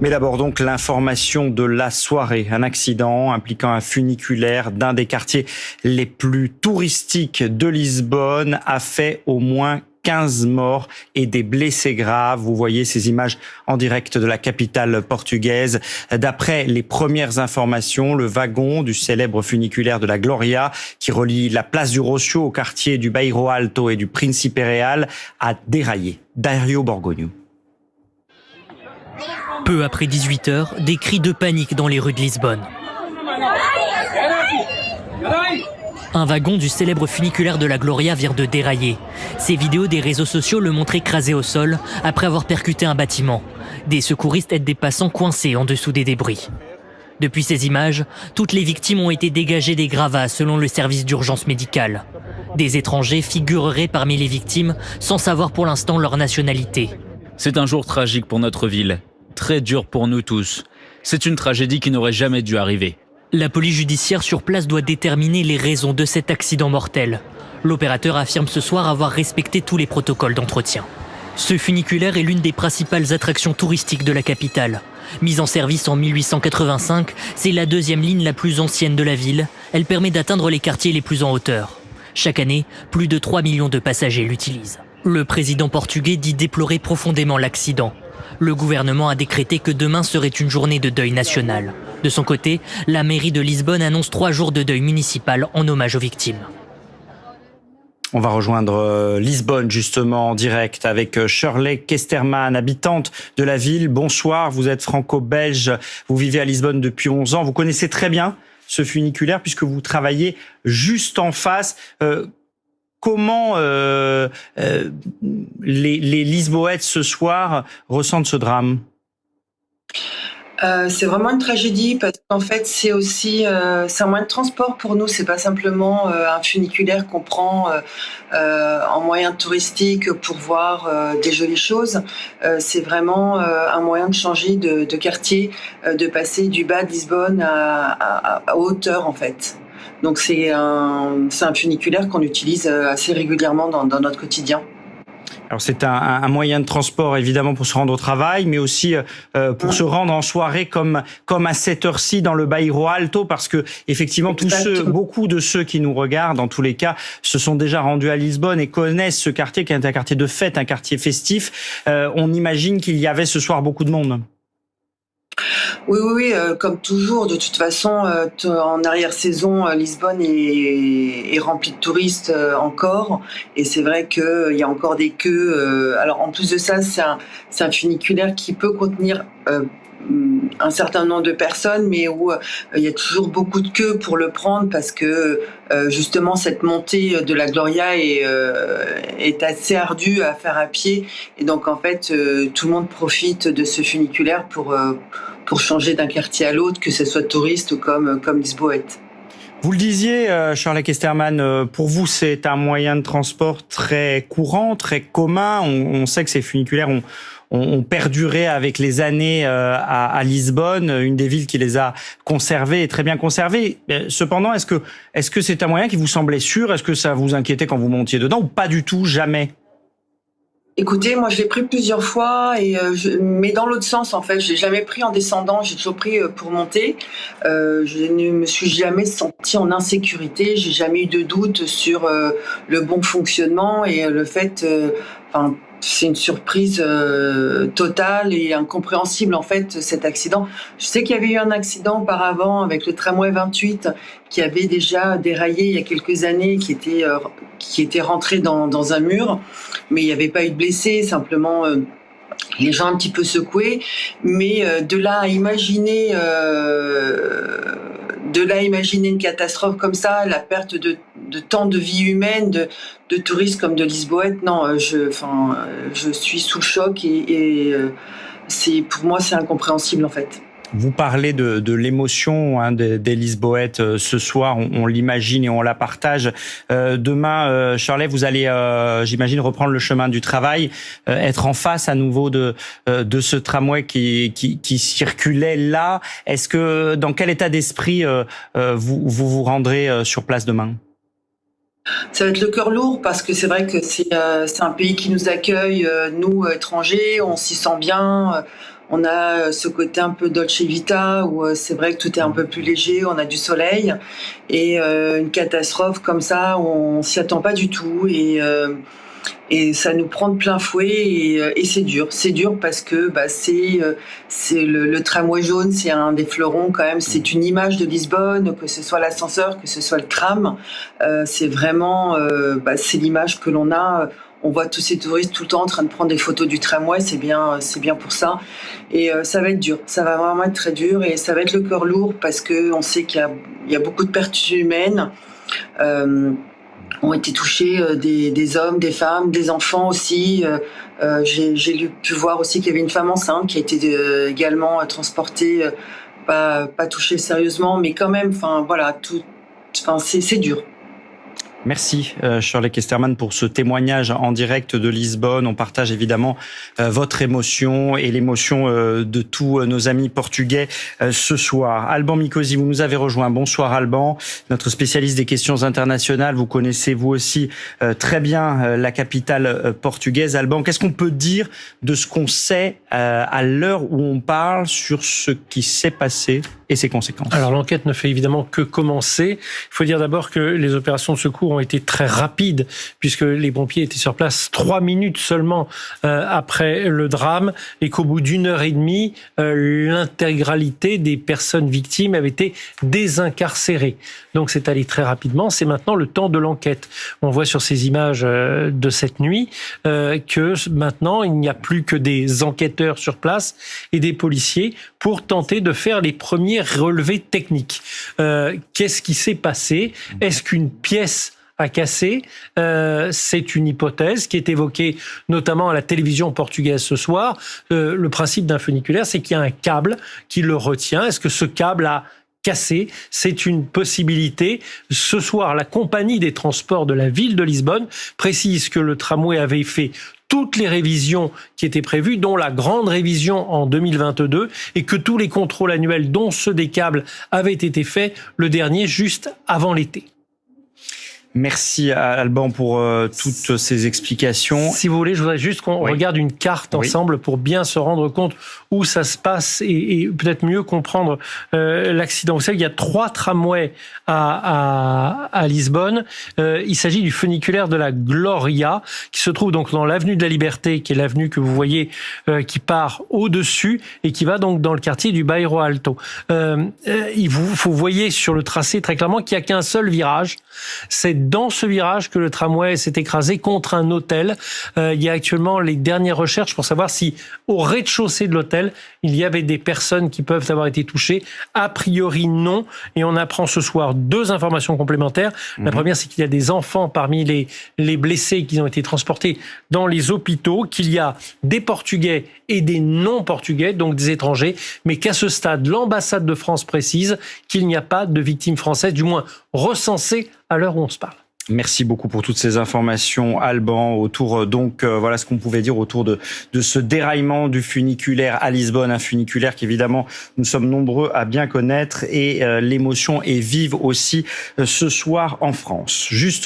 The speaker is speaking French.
Mais d'abord donc l'information de la soirée. Un accident impliquant un funiculaire d'un des quartiers les plus touristiques de Lisbonne a fait au moins 15 morts et des blessés graves. Vous voyez ces images en direct de la capitale portugaise. D'après les premières informations, le wagon du célèbre funiculaire de la Gloria, qui relie la place du Rocio au quartier du Bairro Alto et du Príncipe Real, a déraillé. Dario Borgogno. Peu après 18h, des cris de panique dans les rues de Lisbonne. Un wagon du célèbre funiculaire de la Gloria vient de dérailler. Ces vidéos des réseaux sociaux le montrent écrasé au sol après avoir percuté un bâtiment. Des secouristes aident des passants coincés en dessous des débris. Depuis ces images, toutes les victimes ont été dégagées des gravats selon le service d'urgence médicale. Des étrangers figureraient parmi les victimes sans savoir pour l'instant leur nationalité. C'est un jour tragique pour notre ville. Très dur pour nous tous. C'est une tragédie qui n'aurait jamais dû arriver. La police judiciaire sur place doit déterminer les raisons de cet accident mortel. L'opérateur affirme ce soir avoir respecté tous les protocoles d'entretien. Ce funiculaire est l'une des principales attractions touristiques de la capitale. Mise en service en 1885, c'est la deuxième ligne la plus ancienne de la ville. Elle permet d'atteindre les quartiers les plus en hauteur. Chaque année, plus de 3 millions de passagers l'utilisent. Le président portugais dit déplorer profondément l'accident. Le gouvernement a décrété que demain serait une journée de deuil national. De son côté, la mairie de Lisbonne annonce 3 jours de deuil municipal en hommage aux victimes. On va rejoindre Lisbonne justement en direct avec Shirley Kesterman, habitante de la ville. Bonsoir, vous êtes franco-belge, vous vivez à Lisbonne depuis 11 ans. Vous connaissez très bien ce funiculaire puisque vous travaillez juste en face. Comment les Lisboètes ce soir ressentent ce drame ? C'est vraiment une tragédie parce qu'en fait c'est aussi c'est un moyen de transport pour nous, c'est pas simplement un funiculaire qu'on prend en moyen touristique pour voir des jolies choses. C'est vraiment un moyen de changer de quartier, de passer du bas de Lisbonne à hauteur en fait. Donc c'est un funiculaire qu'on utilise assez régulièrement dans notre quotidien. Alors c'est un moyen de transport évidemment pour se rendre au travail, mais aussi pour se rendre en soirée comme à cette heure-ci dans le Bairro Alto, parce que effectivement beaucoup de ceux qui nous regardent, en tous les cas, se sont déjà rendus à Lisbonne et connaissent ce quartier qui est un quartier de fête, un quartier festif. On imagine qu'il y avait ce soir beaucoup de monde. Oui, comme toujours. De toute façon, en arrière-saison, Lisbonne est remplie de touristes encore. Et c'est vrai qu'il y a encore des queues. Alors, en plus de ça, c'est un funiculaire qui peut contenir un certain nombre de personnes, mais où il y a toujours beaucoup de queues pour le prendre parce que justement cette montée de la Gloria est assez ardue à faire à pied. Et donc, en fait, tout le monde profite de ce funiculaire pour changer d'un quartier à l'autre, que ce soit touriste ou comme Lisboète. Vous le disiez, Shirley Kesterman, pour vous, c'est un moyen de transport très courant, très commun. On sait que ces funiculaires ont perduré avec les années à Lisbonne, une des villes qui les a conservés et très bien conservés. Cependant, est-ce que c'est un moyen qui vous semblait sûr ? Est-ce que ça vous inquiétait quand vous montiez dedans ou pas du tout, jamais ? Écoutez, moi je l'ai pris plusieurs fois, mais dans l'autre sens en fait. Je l'ai jamais pris en descendant, j'ai toujours pris pour monter. Je ne me suis jamais sentie en insécurité, j'ai jamais eu de doute sur le bon fonctionnement et le fait... c'est une surprise totale et incompréhensible en fait cet accident. Je sais qu'il y avait eu un accident auparavant avec le tramway 28 qui avait déjà déraillé il y a quelques années, qui était rentré dans un mur, mais il n'y avait pas eu de blessés, simplement les gens un petit peu secoués. Mais de là à imaginer une catastrophe comme ça, la perte de tant de vie humaine, de touristes comme de Lisboète, non, je suis sous le choc et pour moi c'est incompréhensible en fait. Vous parlez de l'émotion des Lisboètes ce soir, on l'imagine et on la partage. Demain, Shirley, vous allez, j'imagine, reprendre le chemin du travail, être en face à nouveau de ce tramway qui circulait là. Est-ce que, dans quel état d'esprit vous rendrez sur place demain ? Ça va être le cœur lourd parce que c'est vrai que c'est un pays qui nous accueille, nous étrangers, on s'y sent bien. On a ce côté un peu Dolce Vita où c'est vrai que tout est un peu plus léger, on a du soleil et une catastrophe comme ça, on s'y attend pas du tout et ça nous prend de plein fouet et c'est dur. C'est dur parce que c'est le tramway jaune, c'est un des fleurons quand même. C'est une image de Lisbonne, que ce soit l'ascenseur, que ce soit le tram. C'est vraiment c'est l'image que l'on a. On voit tous ces touristes tout le temps en train de prendre des photos du tramway. C'est bien pour ça. Et ça va être dur. Ça va vraiment être très dur et ça va être le cœur lourd parce que on sait qu'il y a beaucoup de pertes humaines. Ont été touchés des hommes, des femmes, des enfants aussi. J'ai pu voir aussi qu'il y avait une femme enceinte qui a été également transportée, pas touchée sérieusement, mais quand même, c'est dur. Merci Shirley Kesterman pour ce témoignage en direct de Lisbonne. On partage évidemment votre émotion et l'émotion de tous nos amis portugais ce soir. Alban Mikosi, vous nous avez rejoint. Bonsoir Alban, notre spécialiste des questions internationales. Vous connaissez vous aussi très bien la capitale portugaise. Alban, qu'est-ce qu'on peut dire de ce qu'on sait à l'heure où on parle sur ce qui s'est passé et ses conséquences? Alors l'enquête ne fait évidemment que commencer. Il faut dire d'abord que les opérations de secours ont été très rapides puisque les pompiers étaient sur place 3 minutes seulement après le drame et qu'au bout d'1 heure et demie, l'intégralité des personnes victimes avaient été désincarcérées. Donc c'est allé très rapidement. C'est maintenant le temps de l'enquête. On voit sur ces images de cette nuit que maintenant il n'y a plus que des enquêteurs sur place et des policiers pour tenter de faire les premiers relevés techniques. Qu'est-ce qui s'est passé? Est-ce qu'une pièce a cassé? C'est une hypothèse qui est évoquée notamment à la télévision portugaise ce soir. Le principe d'un funiculaire, c'est qu'il y a un câble qui le retient. Est-ce que ce câble a cassé? C'est une possibilité. Ce soir, la compagnie des transports de la ville de Lisbonne précise que le tramway avait fait toutes les révisions qui étaient prévues, dont la grande révision en 2022, et que tous les contrôles annuels, dont ceux des câbles, avaient été faits, le dernier juste avant l'été. Merci Alban pour toutes ces explications. Si vous voulez, je voudrais juste qu'on regarde une carte ensemble pour bien se rendre compte où ça se passe et peut-être mieux comprendre l'accident. Vous savez, il y a 3 tramways à Lisbonne. Il s'agit du funiculaire de la Gloria qui se trouve donc dans l'avenue de la Liberté, qui est l'avenue que vous voyez qui part au-dessus et qui va donc dans le quartier du Bairro Alto. Vous voyez sur le tracé très clairement qu'il n'y a qu'un seul virage. C'est dans ce virage que le tramway s'est écrasé contre un hôtel. Il y a actuellement les dernières recherches pour savoir si au rez-de-chaussée de l'hôtel, il y avait des personnes qui peuvent avoir été touchées. A priori, non. Et on apprend ce soir 2 informations complémentaires. La première, c'est qu'il y a des enfants parmi les blessés qui ont été transportés dans les hôpitaux, qu'il y a des Portugais et des non-Portugais, donc des étrangers, mais qu'à ce stade, l'ambassade de France précise qu'il n'y a pas de victimes françaises, du moins recensées à l'heure où on se parle. Merci beaucoup pour toutes ces informations, Alban, autour voilà ce qu'on pouvait dire autour de ce déraillement du funiculaire à Lisbonne, un funiculaire qu'évidemment nous sommes nombreux à bien connaître et l'émotion est vive aussi ce soir en France. Juste